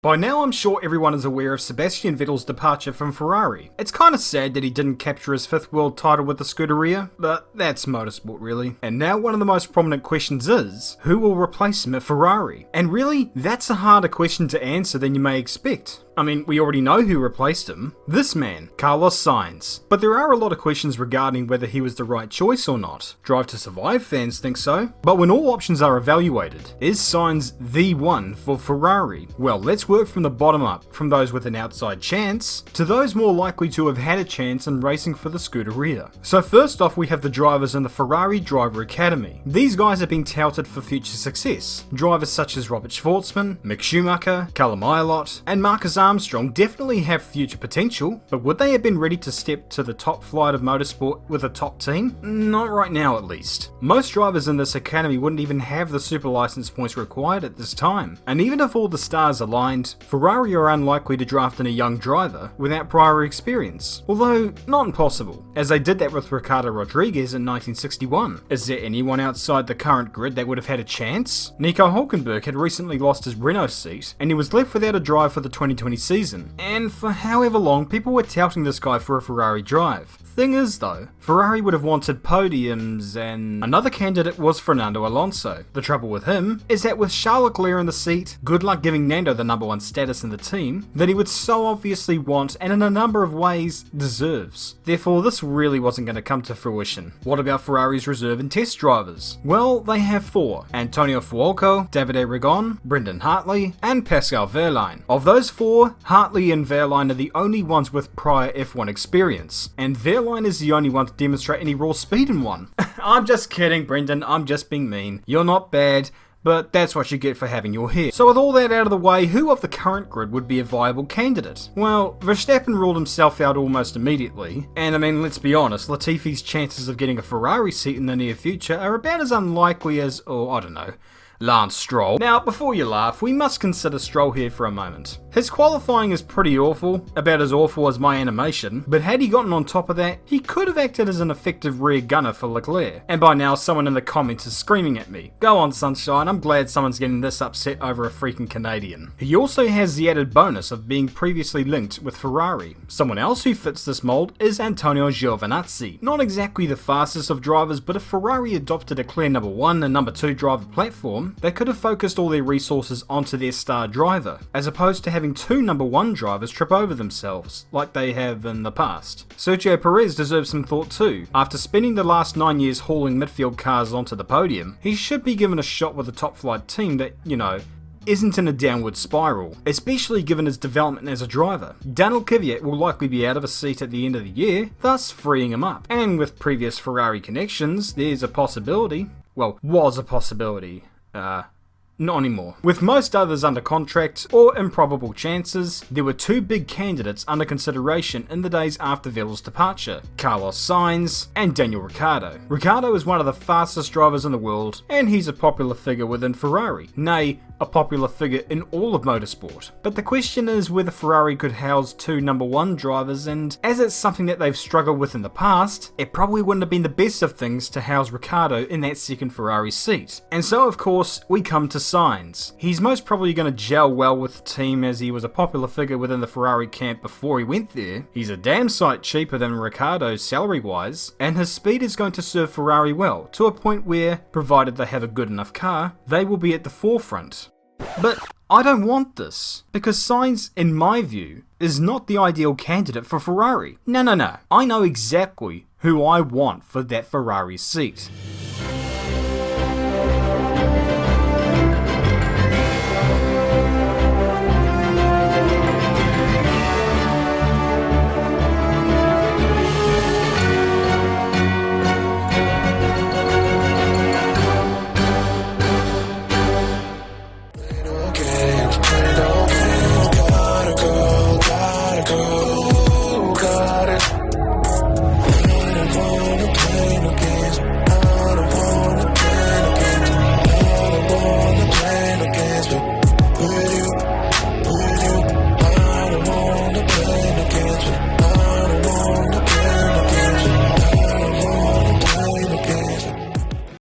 By now I'm sure everyone is aware of Sebastian Vettel's departure from Ferrari. It's kinda sad that he didn't capture his 5th world title with the Scuderia, but that's motorsport really. And now one of the most prominent questions is, who will replace him at Ferrari? And really, that's a harder question to answer than you may expect. I mean, we already know who replaced him. This man, Carlos Sainz. But there are a lot of questions regarding whether he was the right choice or not. Drive to Survive fans think so. But when all options are evaluated, is Sainz the one for Ferrari? Well, let's work from the bottom up, from those with an outside chance, to those more likely to have had a chance in racing for the Scuderia. So first off, we have the drivers in the Ferrari Driver Academy. These guys have been touted for future success. Drivers such as Robert Schwartzman, Mick Schumacher, Callum Ilott, and Marcus Armstrong definitely have future potential, but would they have been ready to step to the top flight of motorsport with a top team? Not right now at least. Most drivers in this academy wouldn't even have the super license points required at this time, and even if all the stars aligned, Ferrari are unlikely to draft in a young driver without prior experience, although not impossible, as they did that with Ricardo Rodriguez in 1961. Is there anyone outside the current grid that would have had a chance? NICO Hulkenberg had recently lost his Renault seat, and he was left without a drive for the 2020 season, and for however long people were touting this guy for a Ferrari drive. Thing is though, Ferrari would have wanted podiums, and another candidate was Fernando Alonso. The trouble with him is that with Charles Leclerc in the seat, good luck giving Nando the number 1 status in the team that he would so obviously want and in a number of ways deserves. Therefore this really wasn't going to come to fruition. What about Ferrari's reserve and test drivers? Well, they have 4: Antonio Fuoco, Davide Rigon, Brendan Hartley, and Pascal Wehrlein. Of those 4, Hartley and Wehrlein are the only ones with prior F1 experience, and Wehrlein is the only one to demonstrate any raw speed in one. I'm just kidding, Brendan, I'm just being mean. You're not bad, but that's what you get for having your hair. So with all that out of the way, who of the current grid would be a viable candidate? Well, Verstappen ruled himself out almost immediately, and I mean, let's be honest, Latifi's chances of getting a Ferrari seat in the near future are about as unlikely as, I don't know, Lance Stroll. Now, before you laugh, we must consider Stroll here for a moment. His qualifying is pretty awful, about as awful as my animation, but had he gotten on top of that, he could have acted as an effective rear gunner for Leclerc. And by now, someone in the comments is screaming at me. Go on, Sunshine, I'm glad someone's getting this upset over a freaking Canadian. He also has the added bonus of being previously linked with Ferrari. Someone else who fits this mold is Antonio Giovinazzi. Not exactly the fastest of drivers, but if Ferrari adopted a clear number 1 and number 2 driver platform, they could have focused all their resources onto their star driver, as opposed to having 2 number 1 drivers trip over themselves, like they have in the past. Sergio PEREZ deserves some thought too. After spending the last 9 years hauling midfield cars onto the podium, he should be given a shot with a top flight team that, isn't in a downward spiral, especially given his development as a driver. Daniel Kvyat will likely be out of a seat at the end of the year, thus freeing him up. And with previous Ferrari connections, there's a possibility, well, was a possibility, not anymore. With most others under contract or improbable chances, there were 2 big candidates under consideration in the days after Vettel's departure: Carlos Sainz and Daniel Ricciardo. Ricciardo is one of the fastest drivers in the world, and he's a popular figure within Ferrari, nay, a popular figure in all of motorsport. But the question is whether Ferrari could house 2 number 1 drivers, and as it's something that they've struggled with in the past, it probably wouldn't have been the best of things to house Ricciardo in that second Ferrari seat. And so of course, we come to Sainz. He's most probably going to gel well with the team, as he was a popular figure within the Ferrari camp before he went there. He's a damn sight cheaper than Ricciardo salary wise, and his speed is going to serve Ferrari well, to a point where, provided they have a good enough car, they will be at the forefront. But I don't want this, because Sainz, in my view, is not the ideal candidate for Ferrari. No. I know exactly who I want for that Ferrari seat.